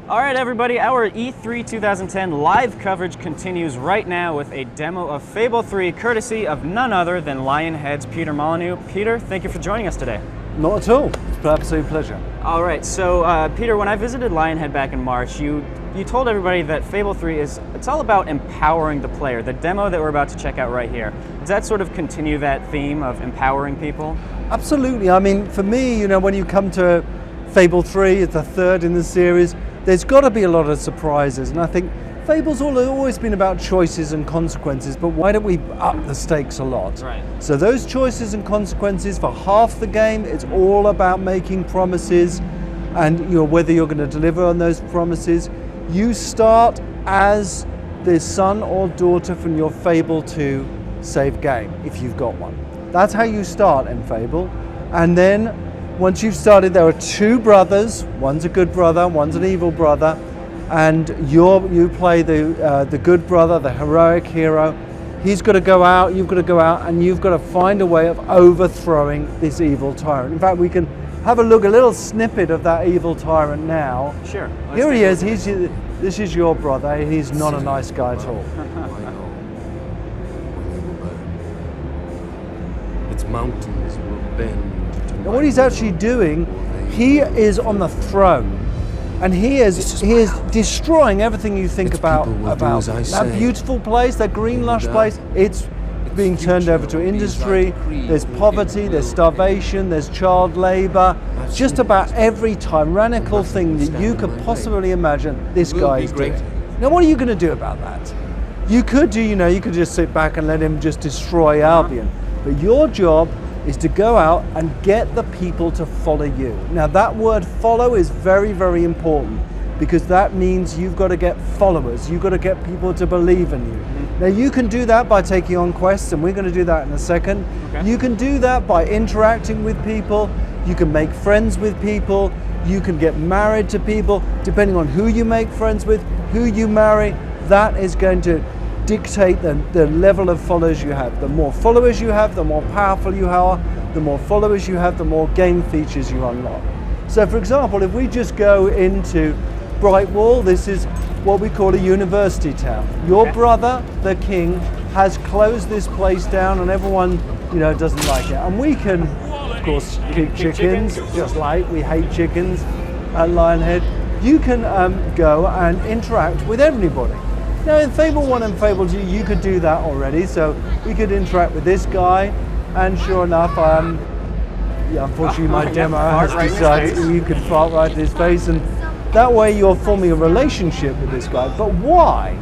All right, everybody, our E3 2010 live coverage continues right now with a demo of Fable 3, courtesy of none other than Lionhead's Peter Molyneux. Peter, thank you for joining us today. Not at all. It's an absolute pleasure. All right, so Peter, when I visited Lionhead back in March, you told everybody that Fable 3 it's all about empowering the player. The demo that we're about to check out right here, does that sort of continue that theme of empowering people? Absolutely. I mean, for me, you know, when you come to Fable 3, it's the third in the series, there's got to be a lot of surprises, and I think Fable's always been about choices and consequences, but why don't we up the stakes a lot? Right. So those choices and consequences for half the game, it's all about making promises and whether you're going to deliver on those promises. You start as the son or daughter from your Fable 2 save game, if you've got one. That's how you start in Fable, and then once you've started, there are two brothers. One's a good brother, one's an evil brother, and you play the good brother, the heroic hero. He's got to go out, you've got to go out, and you've got to find a way of overthrowing this evil tyrant. In fact, we can have a little snippet of that evil tyrant now. Sure. Here he is. This is your brother. He's not a nice guy at all. Its mountains will bend. And what he's actually doing, he is on the throne, and he is destroying everything you think about that beautiful place, that green lush place. It's being turned over to industry. There's poverty, there's starvation, there's child labor. Just about every tyrannical thing that you could possibly imagine, this guy is doing. Now, what are you going to do about that? You could you could just sit back and let him just destroy Albion, but your job is to go out and get the people to follow you. Now, that word follow is very, very important, because that means you've got to get followers. You've got to get people to believe in you. Now, you can do that by taking on quests, and we're going to do that in a second. Okay. You can do that by interacting with people. You can make friends with people. You can get married to people. Depending on who you make friends with, who you marry, that is going to dictate the level of followers you have. The more followers you have, the more powerful you are. The more followers you have, the more game features you unlock. So, for example, if we just go into Brightwall, this is what we call a university town. Your brother, the king, has closed this place down, and everyone, doesn't like it. And we can, of course, keep chickens, just like we hate chickens at Lionhead. You can go and interact with everybody. Now, in Fable 1 and Fable 2, you could do that already, so we could interact with this guy, and sure enough, unfortunately my demo has decided you could fart right in his face, and that way you're forming a relationship with this guy. But why?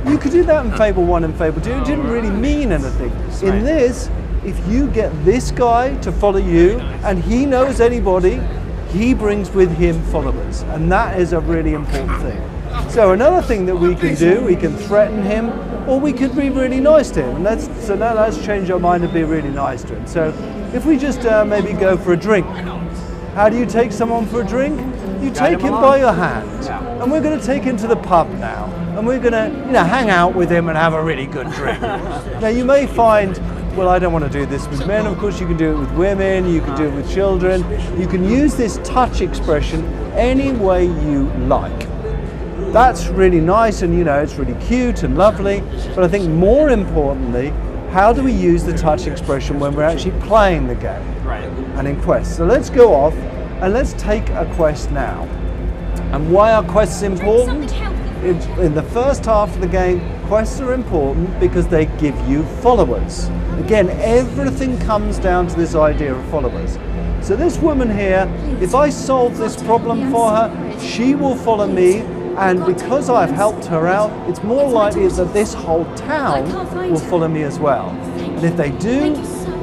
You could do that in Fable 1 and Fable 2, it didn't really mean anything. In this, if you get this guy to follow you, and he knows anybody, he brings with him followers, and that is a really important thing. So another thing that we can do, we can threaten him, or we could be really nice to him. So now let's change our mind and be really nice to him. So if we just maybe go for a drink. How do you take someone for a drink? You take him by your hand. And we're going to take him to the pub now. And we're going to hang out with him and have a really good drink. Now, you may find, well, I don't want to do this with men. Of course, you can do it with women, you can do it with children. You can use this touch expression any way you like. That's really nice, and it's really cute and lovely, but I think more importantly, how do we use the touch expression when we're actually playing the game? Right. And in quests. So let's go off and let's take a quest now. And why are quests important? In the first half of the game, quests are important because they give you followers. Again, everything comes down to this idea of followers. So this woman here, if I solve this problem for her, she will follow me. And because I've helped her out, it's more likely that this whole town will follow me as well. And if they do,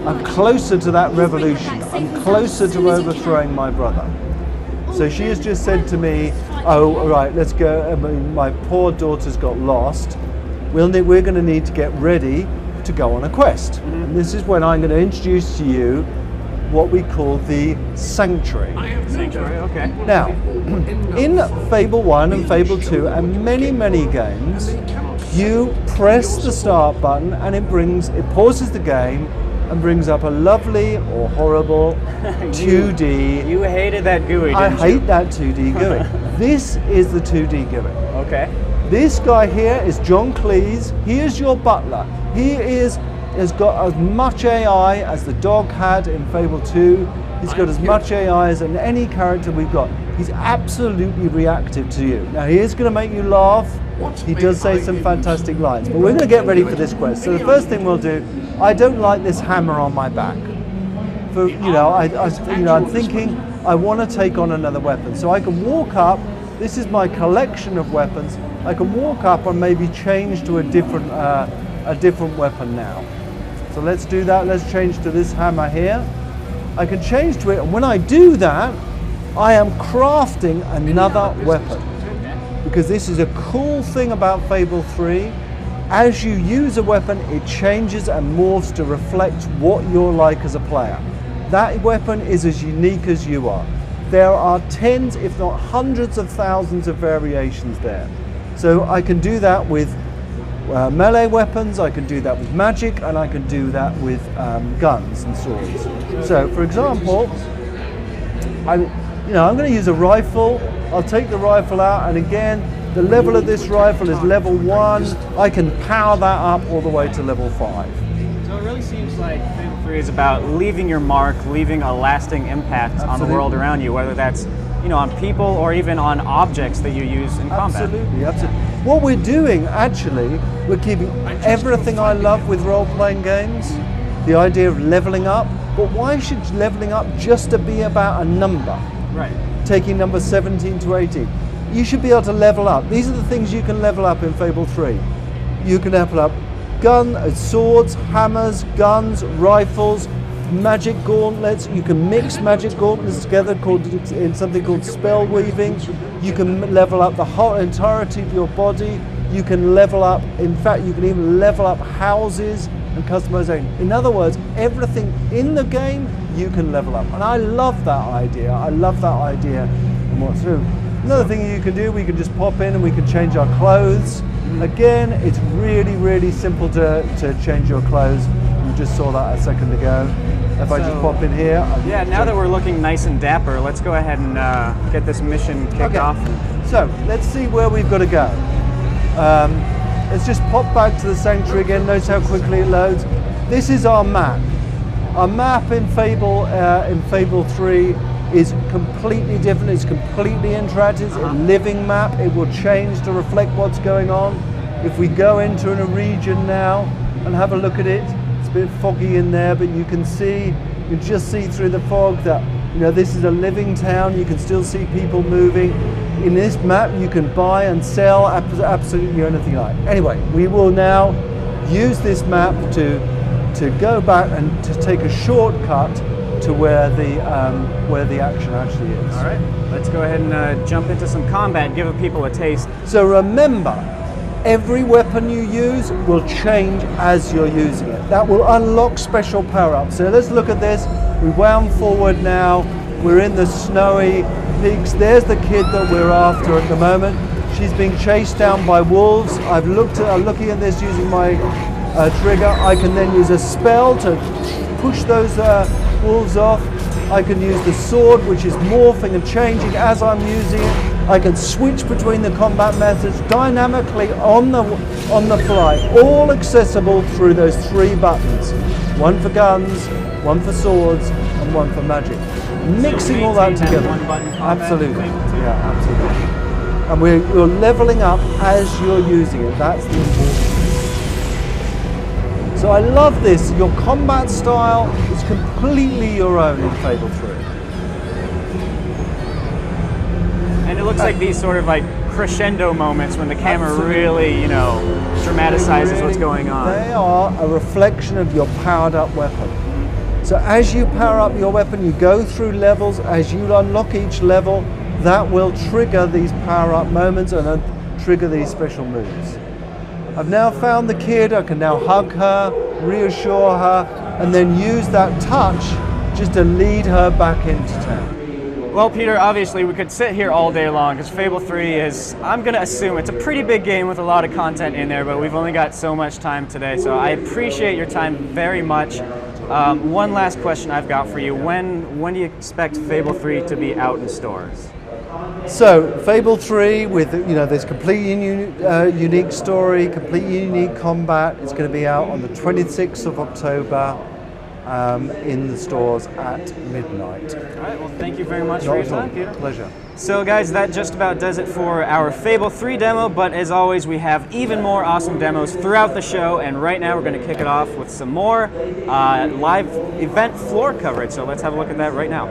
I'm closer to that revolution. I'm closer to overthrowing my brother. So she has just said to me, oh, all right, let's go. My poor daughter's got lost. We're going to need to get ready to go on a quest. And this is when I'm going to introduce to you what we call the Sanctuary. Sanctuary, okay. Now, in Fable 1 and Fable 2 and many, many games, you press the start button and it pauses the game and brings up a lovely or horrible 2D. You hated that GUI, didn't I you? hate that 2D GUI. This is the 2D GUI. Okay. This guy here is John Cleese. He is your butler. He has got as much AI as the dog had in Fable 2. He's got as much AI as in any character we've got. He's absolutely reactive to you. Now he is going to make you laugh. He does say some fantastic lines, but we're going to get ready for this quest. So the first thing we'll do, I don't like this hammer on my back. For I'm thinking I want to take on another weapon. So I can walk up. This is my collection of weapons. I can walk up and maybe change to a different weapon now. So let's do that. Let's change to this hammer here. I can change to it, and when I do that, I am crafting another weapon. Because this is a cool thing about Fable 3. As you use a weapon, it changes and morphs to reflect what you're like as a player. That weapon is as unique as you are. There are tens, if not hundreds of thousands of variations there. So I can do that with melee weapons, I can do that with magic, and I can do that with guns and swords. So for example, I'm going to use a rifle. I'll take the rifle out, and again, the level of this rifle is level 1. I can power that up all the way to level 5. So it really seems like Fable 3 is about leaving your mark, leaving a lasting impact on the world around you, whether that's on people or even on objects that you use in combat. Absolutely. What we're doing, actually, we're keeping everything I love with role-playing games, the idea of leveling up, but why should leveling up just to be about a number? Right. Taking number 17 to 18. You should be able to level up. These are the things you can level up in Fable 3. You can level up swords, hammers, guns, rifles, magic gauntlets. You can mix magic gauntlets together in something called spell weaving. You can level up the whole entirety of your body. You can level up, in fact, you can even level up houses and customization. In other words, everything in the game you can level up. And I love that idea. And what's through. Another thing you can do, we can just pop in and we can change our clothes. Again, it's really, really simple to change your clothes. You just saw that a second ago. If I just pop in here. Now that we're looking nice and dapper, let's go ahead and get this mission kicked off. So let's see where we've got to go. Let's just pop back to the sanctuary again. Notice how quickly it loads. This is our map. Our map in Fable 3 is completely different. It's completely interactive. It's a living map. It will change to reflect what's going on. If we go into a region now and have a look at it, it's a bit foggy in there, but you can just see through the fog that this is a living town. You can still see people moving. In this map, you can buy and sell absolutely anything like. Anyway, we will now use this map to go back and to take a shortcut to where the action actually is. All right, let's go ahead and jump into some combat, give people a taste. So remember, every weapon you use will change as you're using it. That will unlock special power-ups. So let's look at this. We wound forward now. We're in the snowy peaks. There's the kid that we're after at the moment. She's being chased down by wolves. I'm looking at this using my trigger. I can then use a spell to push those wolves off. I can use the sword, which is morphing and changing as I'm using it. I can switch between the combat methods dynamically on the fly, all accessible through those 3 buttons. One for guns, one for swords, and one for magic. Mixing all that together. Absolutely. Yeah, absolutely. And we're leveling up as you're using it. That's the important thing. So I love this. Your combat style is completely your own in Fable 3. And it looks like these sort of like crescendo moments when the camera really, dramatizes what's going on. They are a reflection of your powered up weapon. So as you power up your weapon, you go through levels. As you unlock each level, that will trigger these power up moments and then trigger these special moves. I've now found the kid. I can now hug her, reassure her, and then use that touch just to lead her back into town. Well, Peter, obviously we could sit here all day long because Fable 3 is, I'm going to assume it's a pretty big game with a lot of content in there, but we've only got so much time today. So I appreciate your time very much. One last question I've got for you. When do you expect Fable 3 to be out in stores? So, Fable 3 with this completely unique story, completely unique combat. It's going to be out on the 26th of October in the stores at midnight. All right. Well, thank you very much for your time, Peter. Pleasure. So, guys, that just about does it for our Fable 3 demo. But as always, we have even more awesome demos throughout the show. And right now, we're going to kick it off with some more live event floor coverage. So let's have a look at that right now.